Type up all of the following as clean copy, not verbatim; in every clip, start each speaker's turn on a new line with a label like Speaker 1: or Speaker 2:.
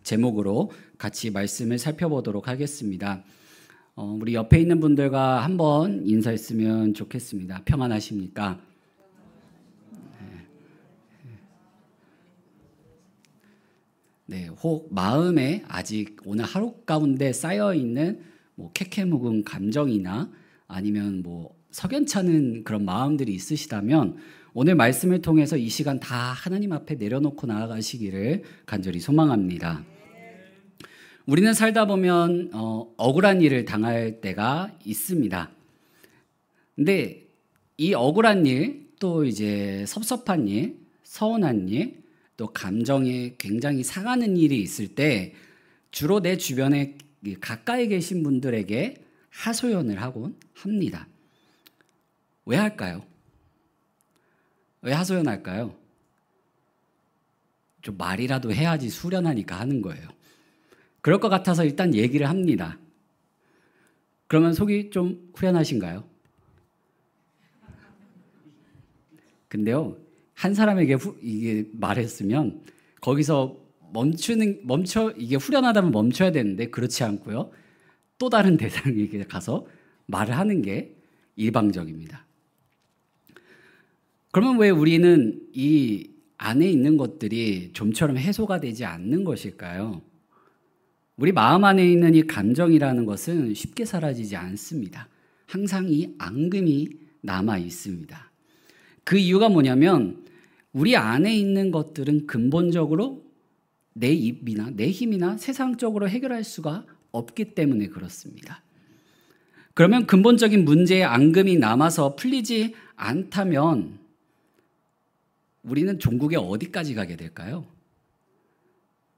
Speaker 1: 제목으로 같이 말씀을 살펴보도록 하겠습니다. 우리 옆에 있는 분들과 한번 인사했으면 좋겠습니다. 평안하십니까? 네, 혹 마음에 아직 오늘 하루 가운데 쌓여 있는 캐캐 묵은 감정이나 아니면 석연찮은 그런 마음들이 있으시다면 오늘 말씀을 통해서 이 시간 다 하나님 앞에 내려놓고 나아가시기를 간절히 소망합니다. 우리는 살다 보면 억울한 일을 당할 때가 있습니다. 근데 이 억울한 일, 또 이제 섭섭한 일, 서운한 일, 또 감정에 굉장히 상하는 일이 있을 때 주로 내 주변에 가까이 계신 분들에게 하소연을 하곤 합니다. 왜 할까요? 왜 하소연할까요? 좀 말이라도 해야지 수련하니까 하는 거예요. 그럴 것 같아서 일단 얘기를 합니다. 그러면 속이 좀 후련하신가요? 근데요, 한 사람에게 이게 말했으면 거기서 이게 후련하다면 멈춰야 되는데 그렇지 않고요. 또 다른 대상에게 가서 말을 하는 게 일방적입니다. 그러면 왜 우리는 이 안에 있는 것들이 좀처럼 해소가 되지 않는 것일까요? 우리 마음 안에 있는 이 감정이라는 것은 쉽게 사라지지 않습니다. 항상 이 앙금이 남아 있습니다. 그 이유가 뭐냐면 우리 안에 있는 것들은 근본적으로 내 입이나 내 힘이나 세상적으로 해결할 수가 없기 때문에 그렇습니다. 그러면 근본적인 문제의 앙금이 남아서 풀리지 않다면 우리는 종국에 어디까지 가게 될까요?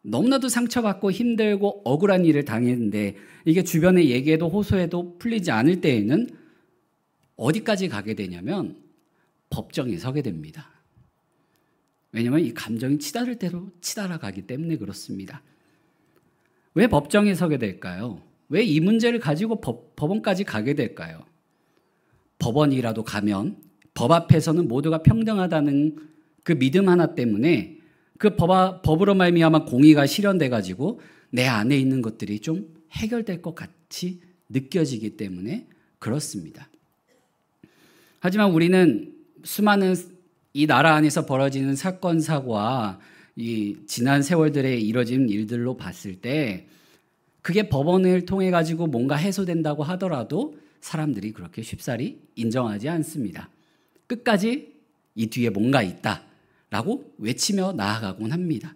Speaker 1: 너무나도 상처받고 힘들고 억울한 일을 당했는데 이게 주변에 얘기해도 호소해도 풀리지 않을 때에는 어디까지 가게 되냐면 법정에 서게 됩니다. 왜냐하면 이 감정이 치달을 대로 치달아가기 때문에 그렇습니다. 왜 법정에 서게 될까요? 왜 이 문제를 가지고 법원까지 가게 될까요? 법원이라도 가면 법 앞에서는 모두가 평등하다는 그 믿음 하나 때문에 그 법으로 말미암아 공의가 실현돼 가지고 내 안에 있는 것들이 좀 해결될 것 같이 느껴지기 때문에 그렇습니다. 하지만 우리는 수많은 이 나라 안에서 벌어지는 사건 사고와 이 지난 세월들에 이뤄진 일들로 봤을 때 그게 법원을 통해 가지고 뭔가 해소된다고 하더라도 사람들이 그렇게 쉽사리 인정하지 않습니다. 끝까지 이 뒤에 뭔가 있다라고 외치며 나아가곤 합니다.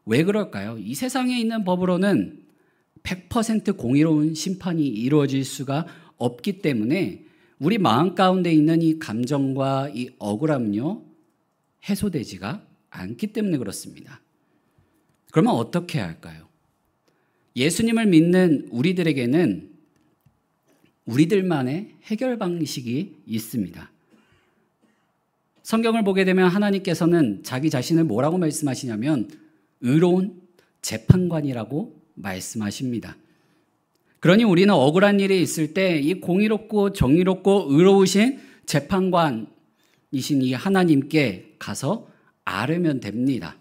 Speaker 1: 왜 그럴까요? 이 세상에 있는 법으로는 100% 공의로운 심판이 이루어질 수가 없기 때문에 우리 마음 가운데 있는 이 감정과 이 억울함은요, 해소되지가 않기 때문에 그렇습니다. 그러면 어떻게 해야 할까요? 예수님을 믿는 우리들에게는 우리들만의 해결 방식이 있습니다. 성경을 보게 되면 하나님께서는 자기 자신을 뭐라고 말씀하시냐면 의로운 재판관이라고 말씀하십니다. 그러니 우리는 억울한 일이 있을 때 이 공의롭고 정의롭고 의로우신 재판관이신 이 하나님께 가서 아뢰면 됩니다.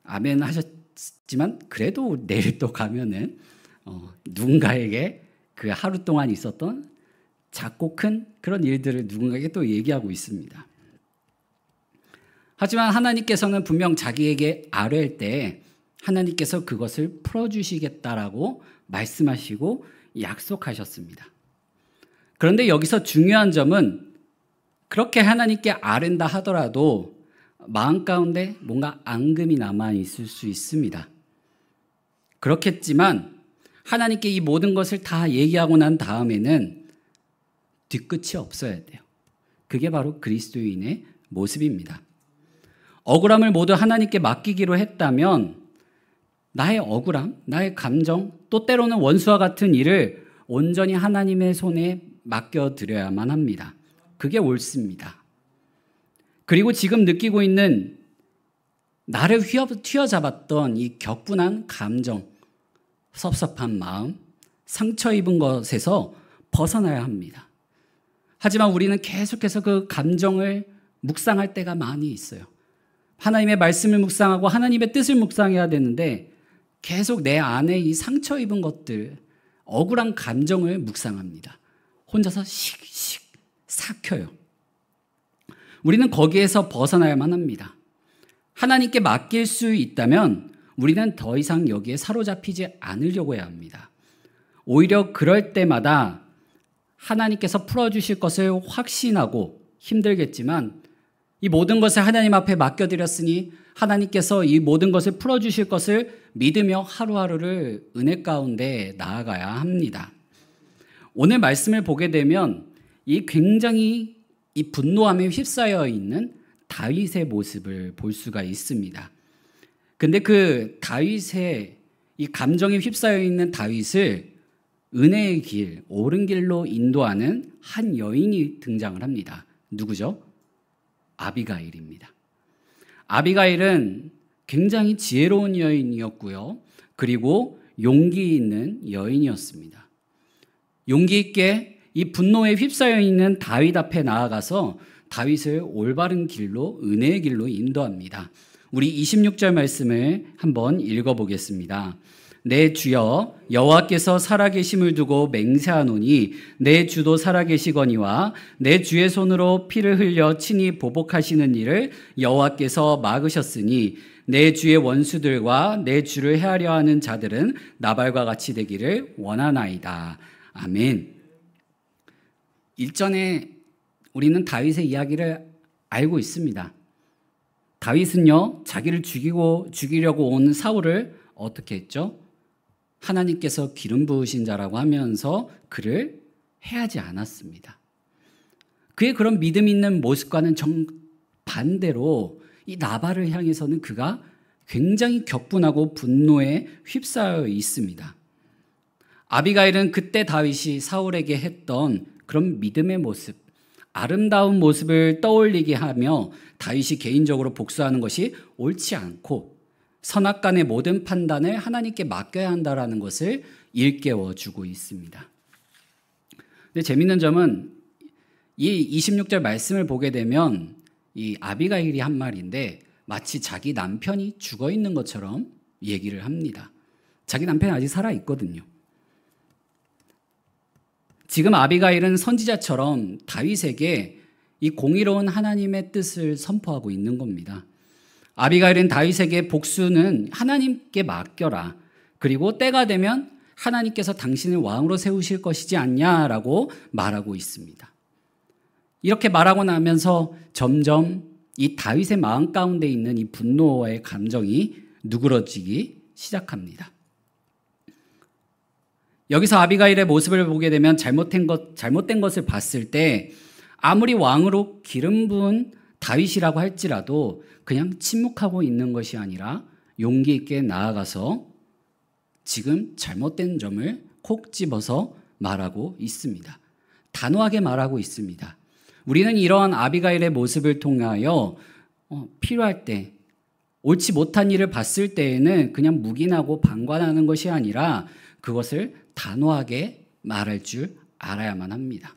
Speaker 1: 아멘 하셨지만 그래도 내일 또 가면은 누군가에게 그 하루 동안 있었던 작고 큰 그런 일들을 누군가에게 또 얘기하고 있습니다. 하지만 하나님께서는 분명 자기에게 아뢰일 때 하나님께서 그것을 풀어주시겠다라고 말씀하시고 약속하셨습니다. 그런데 여기서 중요한 점은 그렇게 하나님께 아뢰다 하더라도 마음 가운데 뭔가 앙금이 남아 있을 수 있습니다. 그렇겠지만 하나님께 이 모든 것을 다 얘기하고 난 다음에는 뒤끝이 없어야 돼요. 그게 바로 그리스도인의 모습입니다. 억울함을 모두 하나님께 맡기기로 했다면 나의 억울함, 나의 감정, 또 때로는 원수와 같은 일을 온전히 하나님의 손에 맡겨드려야만 합니다. 그게 옳습니다. 그리고 지금 느끼고 있는 나를 휘어잡았던 이 격분한 감정, 섭섭한 마음, 상처 입은 것에서 벗어나야 합니다. 하지만 우리는 계속해서 그 감정을 묵상할 때가 많이 있어요. 하나님의 말씀을 묵상하고 하나님의 뜻을 묵상해야 되는데 계속 내 안에 이 상처 입은 것들, 억울한 감정을 묵상합니다. 혼자서 씩씩 삭혀요. 우리는 거기에서 벗어나야만 합니다. 하나님께 맡길 수 있다면 우리는 더 이상 여기에 사로잡히지 않으려고 해야 합니다. 오히려 그럴 때마다 하나님께서 풀어주실 것을 확신하고 힘들겠지만 이 모든 것을 하나님 앞에 맡겨드렸으니 하나님께서 이 모든 것을 풀어주실 것을 믿으며 하루하루를 은혜 가운데 나아가야 합니다. 오늘 말씀을 보게 되면 이 굉장히 이 분노함에 휩싸여 있는 다윗의 모습을 볼 수가 있습니다. 근데 그 다윗의 이 감정에 휩싸여 있는 다윗을 은혜의 길, 옳은 길로 인도하는 한 여인이 등장을 합니다. 누구죠? 아비가일입니다. 아비가일은 굉장히 지혜로운 여인이었고요. 그리고 용기 있는 여인이었습니다. 용기 있게 이 분노에 휩싸여 있는 다윗 앞에 나아가서 다윗을 올바른 길로, 은혜의 길로 인도합니다. 우리 26절 말씀을 한번 읽어보겠습니다. 내 주여 여호와께서 살아계심을 두고 맹세하노니 내 주도 살아계시거니와 내 주의 손으로 피를 흘려 친히 보복하시는 일을 여호와께서 막으셨으니 내 주의 원수들과 내 주를 해하려 하는 자들은 나발과 같이 되기를 원하나이다. 아멘. 일전에 우리는 다윗의 이야기를 알고 있습니다. 다윗은요, 자기를 죽이려고 온 사울을 어떻게 했죠? 하나님께서 기름 부으신 자라고 하면서 그를 해하지 않았습니다. 그의 그런 믿음 있는 모습과는 정반대로 이 나발을 향해서는 그가 굉장히 격분하고 분노에 휩싸여 있습니다. 아비가일은 그때 다윗이 사울에게 했던 그런 믿음의 모습, 아름다운 모습을 떠올리게 하며 다윗이 개인적으로 복수하는 것이 옳지 않고 선악간의 모든 판단을 하나님께 맡겨야 한다는 것을 일깨워주고 있습니다. 근데 재밌는 점은 이 26절 말씀을 보게 되면 이 아비가일이 한 말인데 마치 자기 남편이 죽어 있는 것처럼 얘기를 합니다. 자기 남편이 아직 살아 있거든요. 지금 아비가일은 선지자처럼 다윗에게 이 공의로운 하나님의 뜻을 선포하고 있는 겁니다. 아비가일은 다윗에게 복수는 하나님께 맡겨라. 그리고 때가 되면 하나님께서 당신을 왕으로 세우실 것이지 않냐라고 말하고 있습니다. 이렇게 말하고 나면서 점점 이 다윗의 마음 가운데 있는 이 분노의 감정이 누그러지기 시작합니다. 여기서 아비가일의 모습을 보게 되면 잘못된 것을 봤을 때 아무리 왕으로 기름 부은 다윗이라고 할지라도 그냥 침묵하고 있는 것이 아니라 용기 있게 나아가서 지금 잘못된 점을 콕 집어서 말하고 있습니다. 단호하게 말하고 있습니다. 우리는 이러한 아비가일의 모습을 통하여 필요할 때 옳지 못한 일을 봤을 때에는 그냥 묵인하고 방관하는 것이 아니라 그것을 단호하게 말할 줄 알아야만 합니다.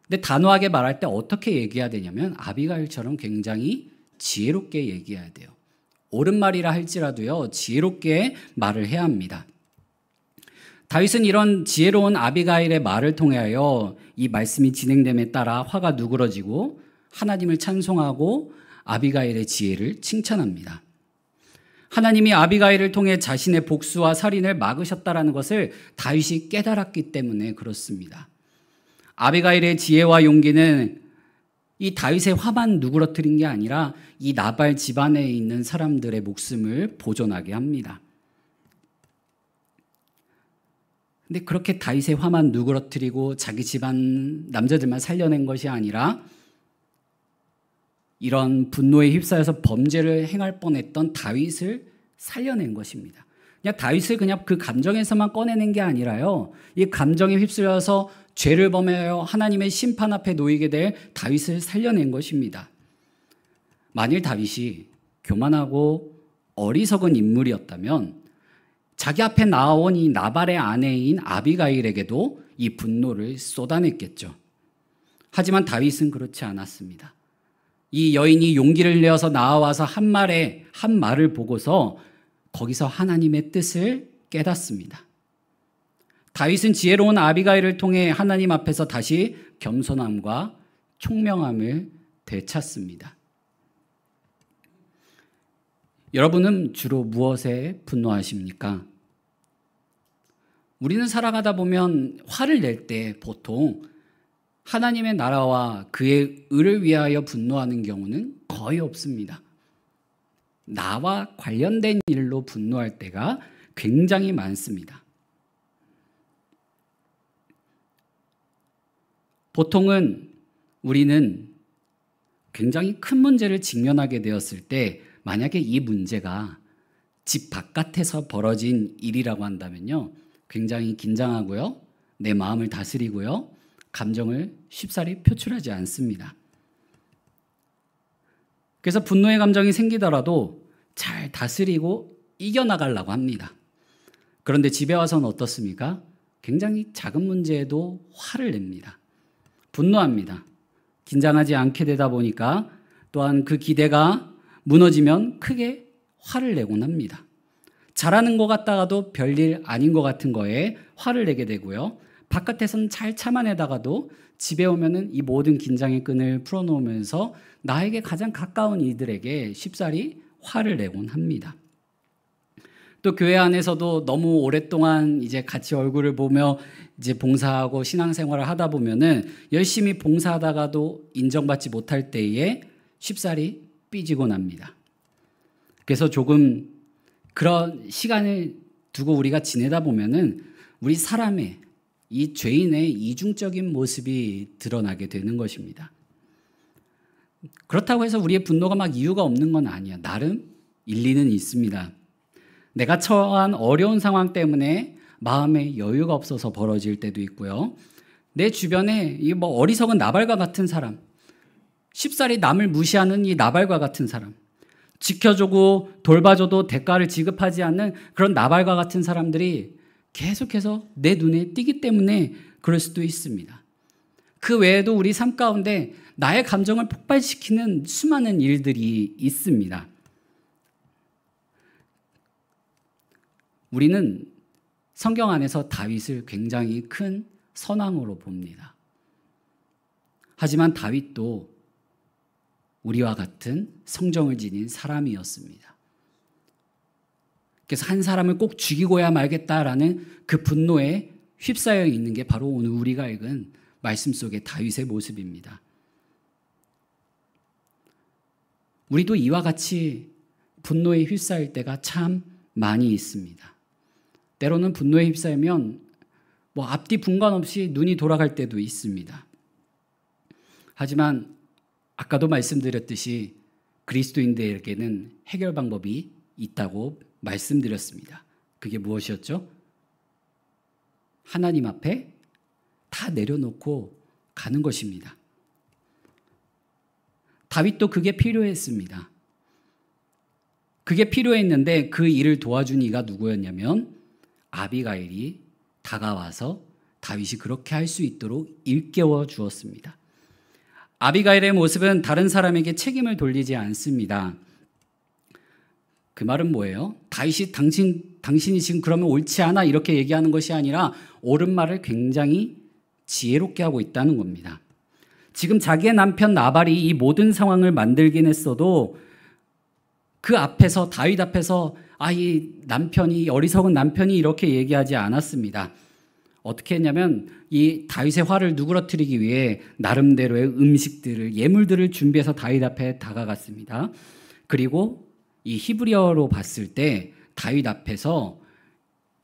Speaker 1: 근데 단호하게 말할 때 어떻게 얘기해야 되냐면 아비가일처럼 굉장히 지혜롭게 얘기해야 돼요. 옳은 말이라 할지라도요, 지혜롭게 말을 해야 합니다. 다윗은 이런 지혜로운 아비가일의 말을 통하여 이 말씀이 진행됨에 따라 화가 누그러지고 하나님을 찬송하고 아비가일의 지혜를 칭찬합니다. 하나님이 아비가일을 통해 자신의 복수와 살인을 막으셨다라는 것을 다윗이 깨달았기 때문에 그렇습니다. 아비가일의 지혜와 용기는 이 다윗의 화만 누그러뜨린 게 아니라 이 나발 집안에 있는 사람들의 목숨을 보존하게 합니다. 근데 그렇게 다윗의 화만 누그러뜨리고 자기 집안 남자들만 살려낸 것이 아니라 이런 분노에 휩싸여서 범죄를 행할 뻔했던 다윗을 살려낸 것입니다. 그냥 다윗을 그냥 그 감정에서만 꺼내는 게 아니라요, 이 감정에 휩쓸려서 죄를 범하여 하나님의 심판 앞에 놓이게 될 다윗을 살려낸 것입니다. 만일 다윗이 교만하고 어리석은 인물이었다면 자기 앞에 나온 이 나발의 아내인 아비가일에게도 이 분노를 쏟아냈겠죠. 하지만 다윗은 그렇지 않았습니다. 이 여인이 용기를 내어서 나와서 한 말을 보고서 거기서 하나님의 뜻을 깨닫습니다. 다윗은 지혜로운 아비가일을 통해 하나님 앞에서 다시 겸손함과 총명함을 되찾습니다. 여러분은 주로 무엇에 분노하십니까? 우리는 살아가다 보면 화를 낼 때 보통 하나님의 나라와 그의 의를 위하여 분노하는 경우는 거의 없습니다. 나와 관련된 일로 분노할 때가 굉장히 많습니다. 보통은 우리는 굉장히 큰 문제를 직면하게 되었을 때 만약에 이 문제가 집 바깥에서 벌어진 일이라고 한다면요, 굉장히 긴장하고요, 내 마음을 다스리고요, 감정을 쉽사리 표출하지 않습니다. 그래서 분노의 감정이 생기더라도 잘 다스리고 이겨나가려고 합니다. 그런데 집에 와서는 어떻습니까? 굉장히 작은 문제에도 화를 냅니다. 분노합니다. 긴장하지 않게 되다 보니까 또한 그 기대가 무너지면 크게 화를 내곤 합니다. 잘하는 것 같다가도 별일 아닌 것 같은 거에 화를 내게 되고요. 바깥에서는 잘 참아내다가도 집에 오면은 이 모든 긴장의 끈을 풀어놓으면서 나에게 가장 가까운 이들에게 쉽사리 화를 내곤 합니다. 또 교회 안에서도 너무 오랫동안 이제 같이 얼굴을 보며 이제 봉사하고 신앙생활을 하다 보면은 열심히 봉사하다가도 인정받지 못할 때에 쉽사리 삐지곤 합니다. 그래서 조금 그런 시간을 두고 우리가 지내다 보면은 우리 사람의 이 죄인의 이중적인 모습이 드러나게 되는 것입니다. 그렇다고 해서 우리의 분노가 막 이유가 없는 건 아니야. 나름 일리는 있습니다. 내가 처한 어려운 상황 때문에 마음에 여유가 없어서 벌어질 때도 있고요. 내 주변에 이 어리석은 나발과 같은 사람, 쉽사리 남을 무시하는 이 나발과 같은 사람, 지켜주고 돌봐줘도 대가를 지급하지 않는 그런 나발과 같은 사람들이 계속해서 내 눈에 띄기 때문에 그럴 수도 있습니다. 그 외에도 우리 삶 가운데 나의 감정을 폭발시키는 수많은 일들이 있습니다. 우리는 성경 안에서 다윗을 굉장히 큰 선왕으로 봅니다. 하지만 다윗도 우리와 같은 성정을 지닌 사람이었습니다. 그래서 한 사람을 꼭 죽이고야 말겠다라는 그 분노에 휩싸여 있는 게 바로 오늘 우리가 읽은 말씀 속의 다윗의 모습입니다. 우리도 이와 같이 분노에 휩싸일 때가 참 많이 있습니다. 때로는 분노에 휩싸이면 앞뒤 분간 없이 눈이 돌아갈 때도 있습니다. 하지만 아까도 말씀드렸듯이 그리스도인들에게는 해결 방법이 있다고 말씀드렸습니다. 그게 무엇이었죠? 하나님 앞에 다 내려놓고 가는 것입니다. 다윗도 그게 필요했습니다. 그게 필요했는데 그 일을 도와준 이가 누구였냐면 아비가일이 다가와서 다윗이 그렇게 할 수 있도록 일깨워 주었습니다. 아비가일의 모습은 다른 사람에게 책임을 돌리지 않습니다. 그 말은 뭐예요? 다윗이 당신이 지금 그러면 옳지 않아 이렇게 얘기하는 것이 아니라 옳은 말을 굉장히 지혜롭게 하고 있다는 겁니다. 지금 자기의 남편 나발이 이 모든 상황을 만들긴 했어도 그 앞에서 다윗 앞에서 이 남편이 어리석은 남편이 이렇게 얘기하지 않았습니다. 어떻게 했냐면 이 다윗의 화를 누그러뜨리기 위해 나름대로의 음식들을 예물들을 준비해서 다윗 앞에 다가갔습니다. 그리고 이 히브리어로 봤을 때 다윗 앞에서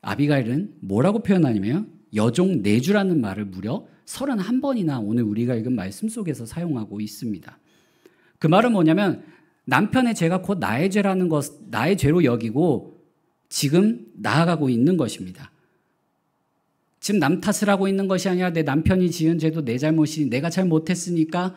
Speaker 1: 아비가일은 뭐라고 표현하냐면 여종 내주라는 말을 무려 31번이나 오늘 우리가 읽은 말씀 속에서 사용하고 있습니다. 그 말은 뭐냐면 남편의 죄가 곧 나의 죄라는 것, 나의 죄로 여기고 지금 나아가고 있는 것입니다. 지금 남 탓을 하고 있는 것이 아니라 내 남편이 지은 죄도 내 잘못이 내가 잘못했으니까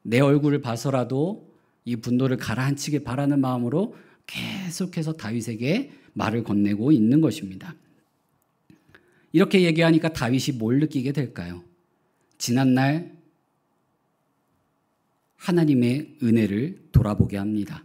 Speaker 1: 내 얼굴을 봐서라도 이 분노를 가라앉히길 바라는 마음으로 계속해서 다윗에게 말을 건네고 있는 것입니다. 이렇게 얘기하니까 다윗이 뭘 느끼게 될까요? 지난날 하나님의 은혜를 돌아보게 합니다.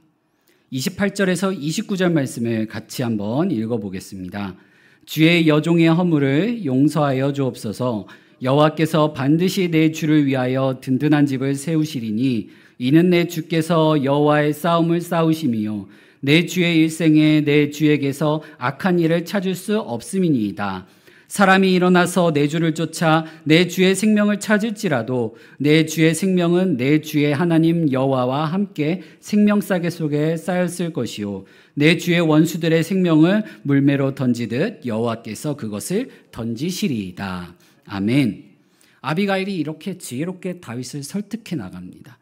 Speaker 1: 28절에서 29절 말씀을 같이 한번 읽어보겠습니다. 주의 여종의 허물을 용서하여 주옵소서. 여호와께서 반드시 내 주를 위하여 든든한 집을 세우시리니 이는 내 주께서 여호와의 싸움을 싸우심이요 내 주의 일생에 내 주에게서 악한 일을 찾을 수 없음이니이다. 사람이 일어나서 내 주를 쫓아 내 주의 생명을 찾을지라도 내 주의 생명은 내 주의 하나님 여호와와 함께 생명싸개 속에 쌓였을 것이요 내 주의 원수들의 생명을 물매로 던지듯 여호와께서 그것을 던지시리이다. 아멘. 아비가일이 이렇게 지혜롭게 다윗을 설득해 나갑니다.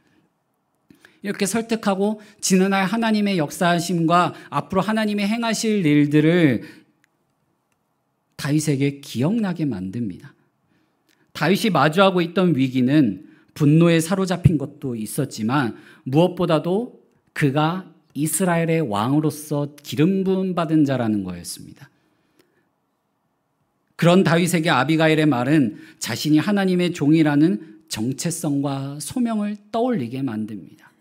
Speaker 1: 이렇게 설득하고 지난날 하나님의 역사하심과 앞으로 하나님의 행하실 일들을 다윗에게 기억나게 만듭니다. 다윗이 마주하고 있던 위기는 분노에 사로잡힌 것도 있었지만 무엇보다도 그가 이스라엘의 왕으로서 기름 부음 받은 자라는 거였습니다. 그런 다윗에게 아비가일의 말은 자신이 하나님의 종이라는 정체성과 소명을 떠올리게 만듭니다.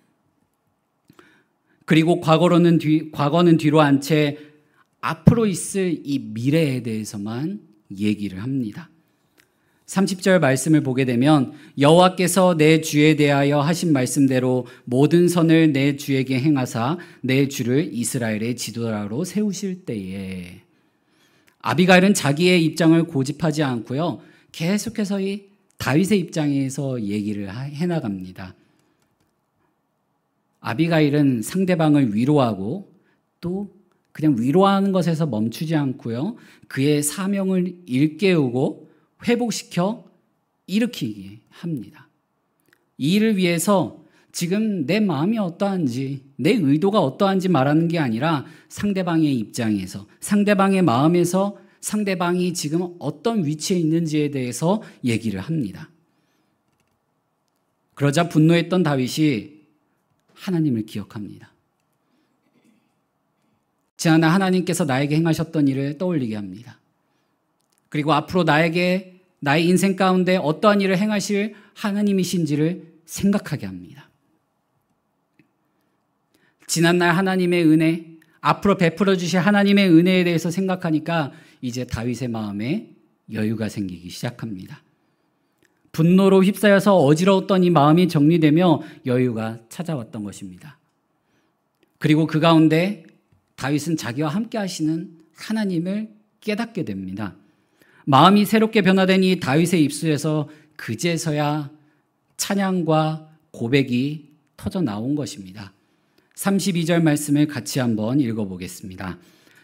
Speaker 1: 그리고 과거는 뒤로 한 채 앞으로 있을 이 미래에 대해서만 얘기를 합니다. 30절 말씀을 보게 되면 여호와께서 내 주에 대하여 하신 말씀대로 모든 선을 내 주에게 행하사 내 주를 이스라엘의 지도자로 세우실 때에, 아비가일은 자기의 입장을 고집하지 않고요, 계속해서 이 다윗의 입장에서 얘기를 해나갑니다. 아비가일은 상대방을 위로하고 또 그냥 위로하는 것에서 멈추지 않고요, 그의 사명을 일깨우고 회복시켜 일으키게 합니다. 이 일을 위해서 지금 내 마음이 어떠한지, 내 의도가 어떠한지 말하는 게 아니라 상대방의 입장에서, 상대방의 마음에서 상대방이 지금 어떤 위치에 있는지에 대해서 얘기를 합니다. 그러자 분노했던 다윗이 하나님을 기억합니다. 지난날 하나님께서 나에게 행하셨던 일을 떠올리게 합니다. 그리고 앞으로 나의 인생 가운데 어떠한 일을 행하실 하나님이신지를 생각하게 합니다. 지난날 하나님의 은혜, 앞으로 베풀어 주실 하나님의 은혜에 대해서 생각하니까 이제 다윗의 마음에 여유가 생기기 시작합니다. 분노로 휩싸여서 어지러웠던 이 마음이 정리되며 여유가 찾아왔던 것입니다. 그리고 그 가운데 다윗은 자기와 함께 하시는 하나님을 깨닫게 됩니다. 마음이 새롭게 변화된 이 다윗의 입술에서 그제서야 찬양과 고백이 터져 나온 것입니다. 32절 말씀을 같이 한번 읽어보겠습니다.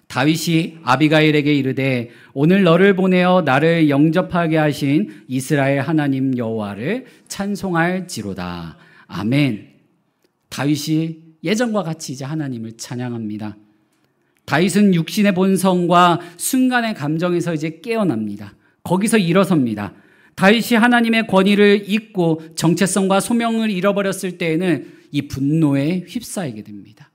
Speaker 1: 다윗이 아비가일에게 이르되 오늘 너를 보내어 나를 영접하게 하신 이스라엘 하나님 여호와를 찬송할지로다. 아멘. 다윗이 예전과 같이 이제 하나님을 찬양합니다. 다윗은 육신의 본성과 순간의 감정에서 이제 깨어납니다. 거기서 일어섭니다. 다윗이 하나님의 권위를 잊고 정체성과 소명을 잃어버렸을 때에는 이 분노에 휩싸이게 됩니다.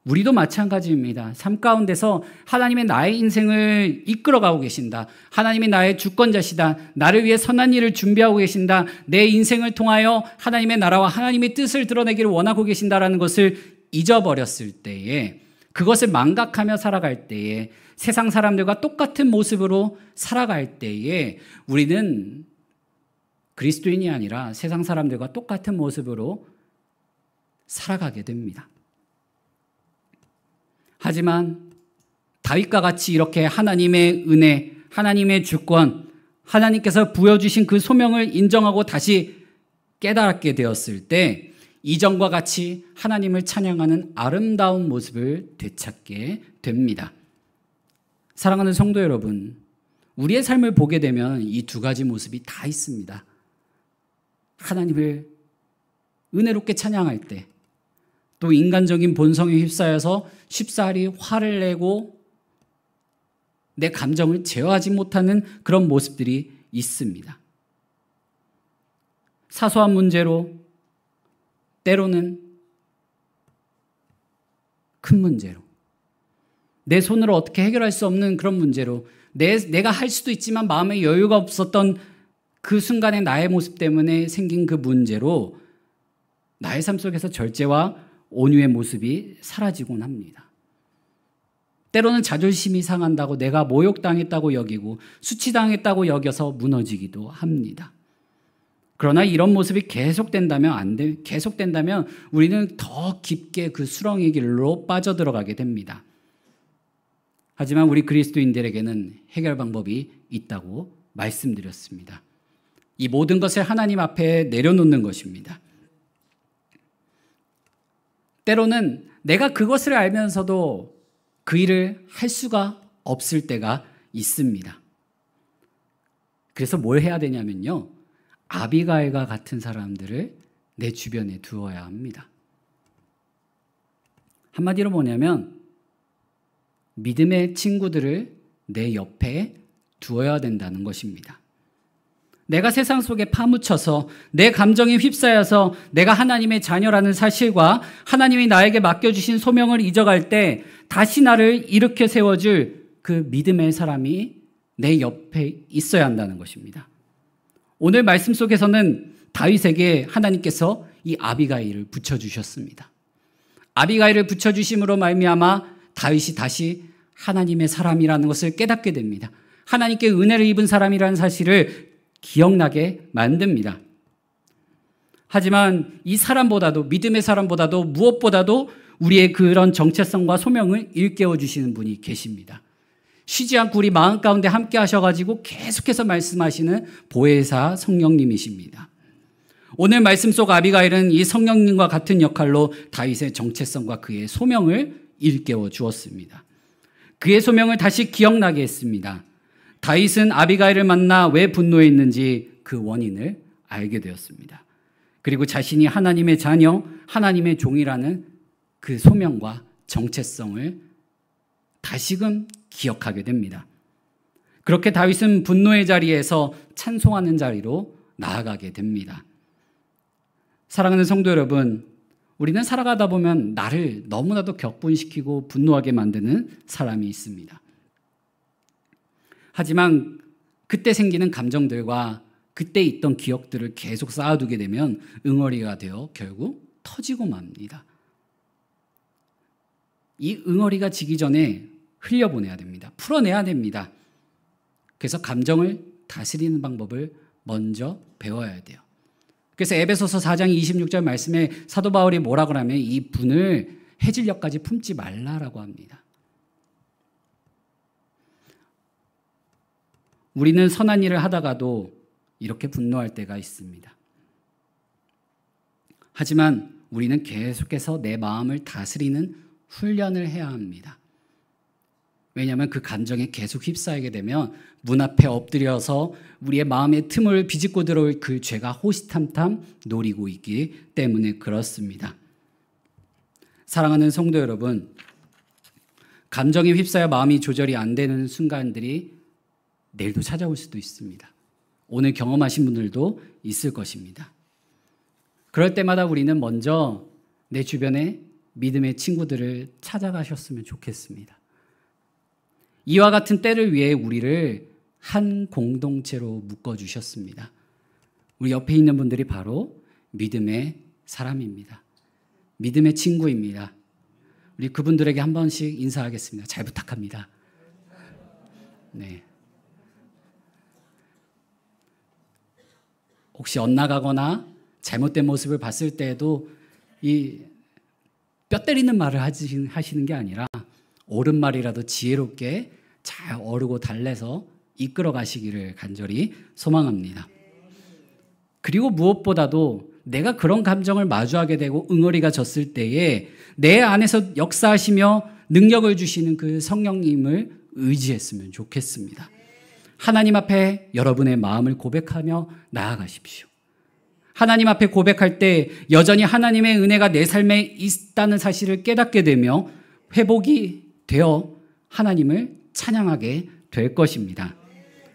Speaker 1: 우리도 마찬가지입니다. 삶 가운데서 하나님의 나의 인생을 이끌어가고 계신다. 하나님이 나의 주권자시다. 나를 위해 선한 일을 준비하고 계신다. 내 인생을 통하여 하나님의 나라와 하나님의 뜻을 드러내기를 원하고 계신다라는 것을 잊어버렸을 때에, 그것을 망각하며 살아갈 때에, 세상 사람들과 똑같은 모습으로 살아갈 때에 우리는 그리스도인이 아니라 세상 사람들과 똑같은 모습으로 살아가게 됩니다. 하지만 다윗과 같이 이렇게 하나님의 은혜, 하나님의 주권, 하나님께서 부여주신 그 소명을 인정하고 다시 깨달게 되었을 때 이전과 같이 하나님을 찬양하는 아름다운 모습을 되찾게 됩니다. 사랑하는 성도 여러분, 우리의 삶을 보게 되면 이 두 가지 모습이 다 있습니다. 하나님을 은혜롭게 찬양할 때, 또 인간적인 본성에 휩싸여서 쉽사리 화를 내고 내 감정을 제어하지 못하는 그런 모습들이 있습니다. 사소한 문제로, 때로는 큰 문제로, 내 손으로 어떻게 해결할 수 없는 그런 문제로, 내가 할 수도 있지만 마음에 여유가 없었던 그 순간의 나의 모습 때문에 생긴 그 문제로 나의 삶 속에서 절제와 온유의 모습이 사라지곤 합니다. 때로는 자존심이 상한다고 내가 모욕당했다고 여기고 수치당했다고 여겨서 무너지기도 합니다. 그러나 이런 모습이 계속된다면 우리는 더 깊게 그 수렁의 길로 빠져들어가게 됩니다. 하지만 우리 그리스도인들에게는 해결 방법이 있다고 말씀드렸습니다. 이 모든 것을 하나님 앞에 내려놓는 것입니다. 때로는 내가 그것을 알면서도 그 일을 할 수가 없을 때가 있습니다. 그래서 뭘 해야 되냐면요. 아비가일과 같은 사람들을 내 주변에 두어야 합니다. 한마디로 뭐냐면 믿음의 친구들을 내 옆에 두어야 된다는 것입니다. 내가 세상 속에 파묻혀서 내 감정에 휩싸여서 내가 하나님의 자녀라는 사실과 하나님이 나에게 맡겨주신 소명을 잊어갈 때 다시 나를 일으켜 세워줄 그 믿음의 사람이 내 옆에 있어야 한다는 것입니다. 오늘 말씀 속에서는 다윗에게 하나님께서 이 아비가일을 붙여주셨습니다. 아비가일을 붙여주심으로 말미암아 다윗이 다시 하나님의 사람이라는 것을 깨닫게 됩니다. 하나님께 은혜를 입은 사람이라는 사실을 기억나게 만듭니다. 하지만 이 사람보다도 믿음의 사람보다도 무엇보다도 우리의 그런 정체성과 소명을 일깨워 주시는 분이 계십니다. 쉬지 않고 우리 마음 가운데 함께 하셔가지고 계속해서 말씀하시는 보혜사 성령님이십니다. 오늘 말씀 속 아비가일은 이 성령님과 같은 역할로 다윗의 정체성과 그의 소명을 일깨워 주었습니다. 그의 소명을 다시 기억나게 했습니다. 다윗은 아비가일을 만나 왜 분노했는지 그 원인을 알게 되었습니다. 그리고 자신이 하나님의 자녀, 하나님의 종이라는 그 소명과 정체성을 다시금 기억하게 됩니다. 그렇게 다윗은 분노의 자리에서 찬송하는 자리로 나아가게 됩니다. 사랑하는 성도 여러분, 우리는 살아가다 보면 나를 너무나도 격분시키고 분노하게 만드는 사람이 있습니다. 하지만 그때 생기는 감정들과 그때 있던 기억들을 계속 쌓아두게 되면 응어리가 되어 결국 터지고 맙니다. 이 응어리가 지기 전에 흘려보내야 됩니다. 풀어내야 됩니다. 그래서 감정을 다스리는 방법을 먼저 배워야 돼요. 그래서 에베소서 4장 26절 말씀에 사도 바울이 뭐라고 하면 이 분을 해질녘까지 품지 말라라고 합니다. 우리는 선한 일을 하다가도 이렇게 분노할 때가 있습니다. 하지만 우리는 계속해서 내 마음을 다스리는 훈련을 해야 합니다. 왜냐하면 그 감정에 계속 휩싸이게 되면 문 앞에 엎드려서 우리의 마음의 틈을 비집고 들어올 그 죄가 호시탐탐 노리고 있기 때문에 그렇습니다. 사랑하는 성도 여러분, 감정에 휩싸여 마음이 조절이 안 되는 순간들이 내일도 찾아올 수도 있습니다. 오늘 경험하신 분들도 있을 것입니다. 그럴 때마다 우리는 먼저 내 주변에 믿음의 친구들을 찾아가셨으면 좋겠습니다. 이와 같은 때를 위해 우리를 한 공동체로 묶어주셨습니다. 우리 옆에 있는 분들이 바로 믿음의 사람입니다. 믿음의 친구입니다. 우리 그분들에게 한 번씩 인사하겠습니다. 잘 부탁합니다. 네. 혹시 엇나가거나 잘못된 모습을 봤을 때에도 이 뼈 때리는 말을 하시는 게 아니라 옳은 말이라도 지혜롭게 잘 어르고 달래서 이끌어 가시기를 간절히 소망합니다. 그리고 무엇보다도 내가 그런 감정을 마주하게 되고 응어리가 졌을 때에 내 안에서 역사하시며 능력을 주시는 그 성령님을 의지했으면 좋겠습니다. 하나님 앞에 여러분의 마음을 고백하며 나아가십시오. 하나님 앞에 고백할 때 여전히 하나님의 은혜가 내 삶에 있다는 사실을 깨닫게 되며 회복이 되어 하나님을 찬양하게 될 것입니다.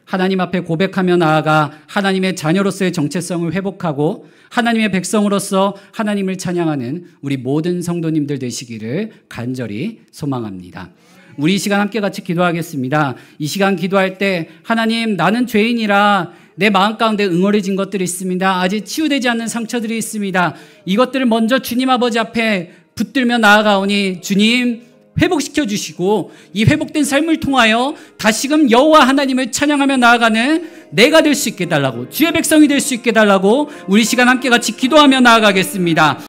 Speaker 1: 하나님 앞에 고백하며 나아가 하나님의 자녀로서의 정체성을 회복하고 하나님의 백성으로서 하나님을 찬양하는 우리 모든 성도님들 되시기를 간절히 소망합니다. 우리 이 시간 함께 같이 기도하겠습니다. 이 시간 기도할 때 하나님, 나는 죄인이라 내 마음 가운데 응어리진 것들이 있습니다. 아직 치유되지 않는 상처들이 있습니다. 이것들을 먼저 주님 아버지 앞에 붙들며 나아가오니 주님 회복시켜 주시고 이 회복된 삶을 통하여 다시금 여호와 하나님을 찬양하며 나아가는 내가 될 수 있게 해달라고, 주의 백성이 될 수 있게 해달라고 우리 시간 함께 같이 기도하며 나아가겠습니다.